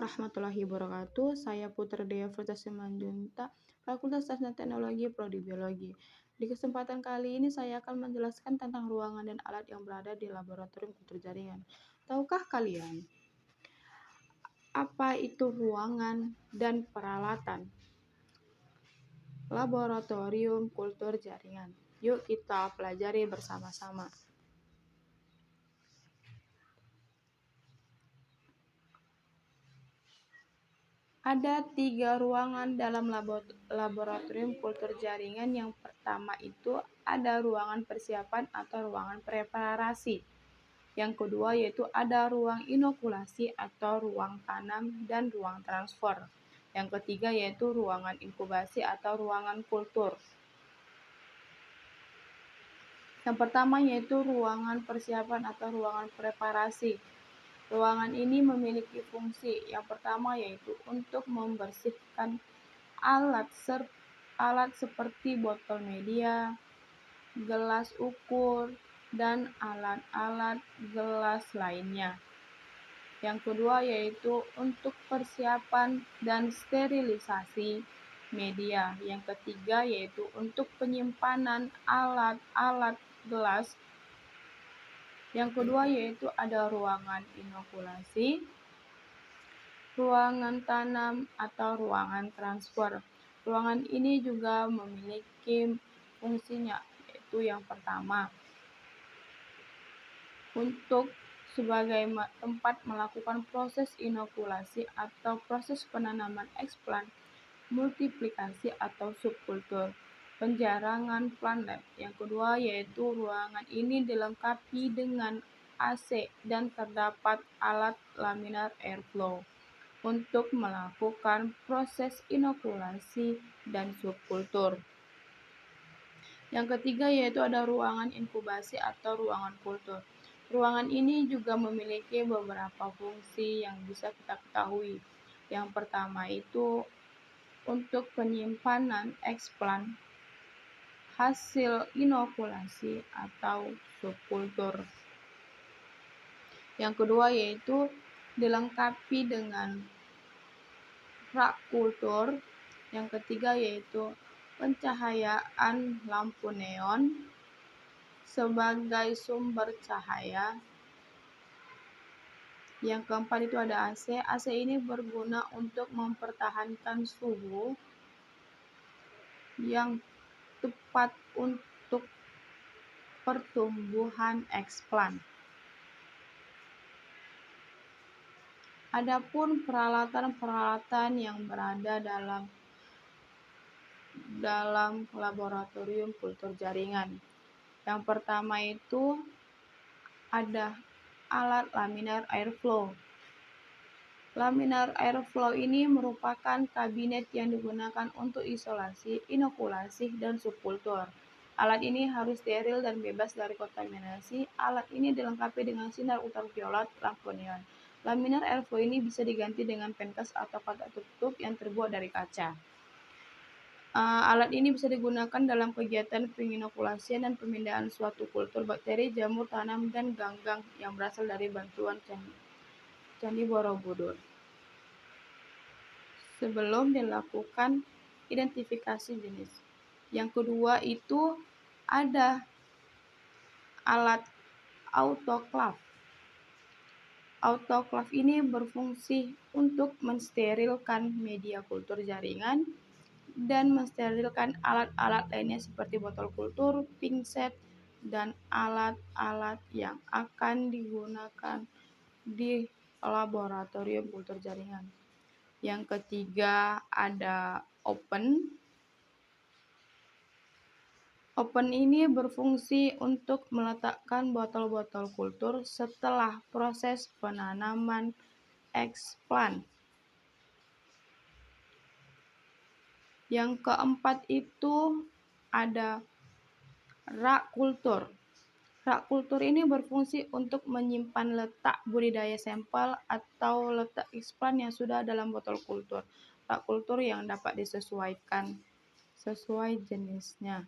warahmatullahi wabarakatuh. Saya Putra Dea Furta Simanjuntak, Fakultas Sains dan Teknologi Prodi Biologi. Di kesempatan kali ini saya akan menjelaskan tentang ruangan dan alat yang berada di laboratorium kultur jaringan. Tahukah kalian apa itu ruangan dan peralatan laboratorium kultur jaringan? Yuk kita pelajari bersama-sama. Ada 3 ruangan dalam laboratorium kultur jaringan. Yang pertama itu ada ruangan persiapan atau ruangan preparasi. Yang kedua yaitu ada ruang inokulasi atau ruang tanam dan ruang transfer. Yang ketiga yaitu ruangan inkubasi atau ruangan kultur. Yang pertama yaitu ruangan persiapan atau ruangan preparasi. Ruangan ini memiliki fungsi yang pertama yaitu untuk membersihkan alat seperti botol media, gelas ukur, dan alat-alat gelas lainnya. Yang kedua yaitu untuk persiapan dan sterilisasi media. Yang ketiga yaitu untuk penyimpanan alat-alat gelas. Yang kedua yaitu ada ruangan inokulasi, ruangan tanam, atau ruangan transfer. Ruangan ini juga memiliki fungsinya, yaitu yang pertama, untuk sebagai tempat melakukan proses inokulasi atau proses penanaman eksplan, multiplikasi atau subkultur, penjarangan planet. Yang kedua yaitu ruangan ini dilengkapi dengan AC dan terdapat alat laminar airflow untuk melakukan proses inokulasi dan subkultur. Yang ketiga yaitu ada ruangan inkubasi atau ruangan kultur. Ruangan ini juga memiliki beberapa fungsi yang bisa kita ketahui. Yang pertama itu untuk penyimpanan eksplan hasil inokulasi atau subkultur. Yang kedua yaitu dilengkapi dengan rak kultur. Yang ketiga yaitu pencahayaan lampu neon sebagai sumber cahaya. Yang keempat itu ada AC. AC ini berguna untuk mempertahankan suhu yang tepat untuk pertumbuhan eksplan. Adapun peralatan-peralatan yang berada dalam laboratorium kultur jaringan. Yang pertama itu ada alat laminar airflow. Laminar airflow ini merupakan kabinet yang digunakan untuk isolasi, inokulasi, dan subkultur. Alat ini harus steril dan bebas dari kontaminasi. Alat ini dilengkapi dengan sinar ultraviolet lampu neon. Laminar airflow ini bisa diganti dengan pencast atau kotak tutup yang terbuat dari kaca. Alat ini bisa digunakan dalam kegiatan penginokulasian dan pemindahan suatu kultur bakteri, jamur tanam, dan ganggang yang berasal dari bantuan Candi Borobudur. Sebelum dilakukan identifikasi jenis. Yang kedua itu ada alat autoclave. Autoclave ini berfungsi untuk mensterilkan media kultur jaringan dan mensterilkan alat-alat lainnya seperti botol kultur, pinset, dan alat-alat yang akan digunakan di laboratorium kultur jaringan. Yang ketiga ada open. Open ini berfungsi untuk meletakkan botol-botol kultur setelah proses penanaman eksplan. Yang keempat itu ada rak kultur. Rak kultur ini berfungsi untuk menyimpan letak budidaya sampel atau letak eksplan yang sudah dalam botol kultur. Rak kultur yang dapat disesuaikan sesuai jenisnya.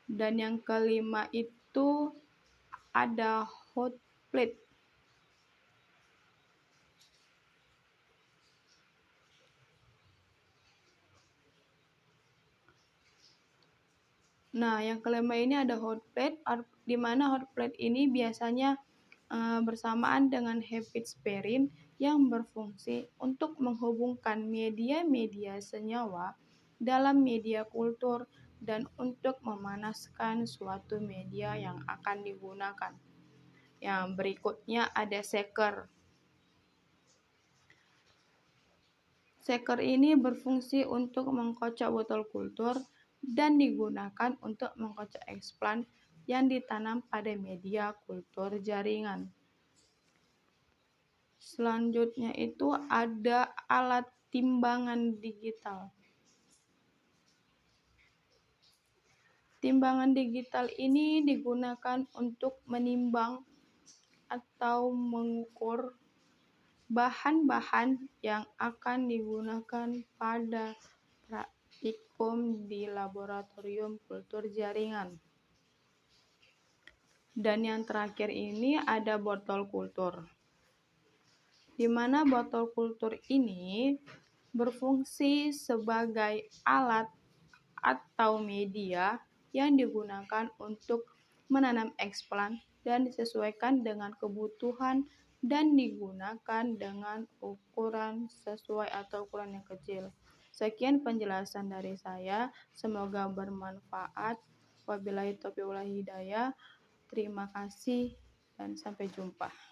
Dan yang kelima itu ada hot plate. Nah, yang kelima ini ada hot plate, di mana hot plate ini biasanya bersamaan dengan habit sparing yang berfungsi untuk menghubungkan media-media senyawa dalam media kultur dan untuk memanaskan suatu media yang akan digunakan. Yang berikutnya ada shaker. Shaker ini berfungsi untuk mengkocok botol kultur dan digunakan untuk mengkocok eksplan yang ditanam pada media kultur jaringan. Selanjutnya itu ada alat timbangan digital. Timbangan digital ini digunakan untuk menimbang atau mengukur bahan-bahan yang akan digunakan pada praktikum di laboratorium kultur jaringan. Dan yang terakhir ini ada botol kultur, di mana botol kultur ini berfungsi sebagai alat atau media yang digunakan untuk menanam eksplan dan disesuaikan dengan kebutuhan dan digunakan dengan ukuran sesuai atau ukuran yang kecil. Sekian penjelasan dari saya, semoga bermanfaat. Wabillahi taufiq wal hidayah. Terima kasih dan sampai jumpa.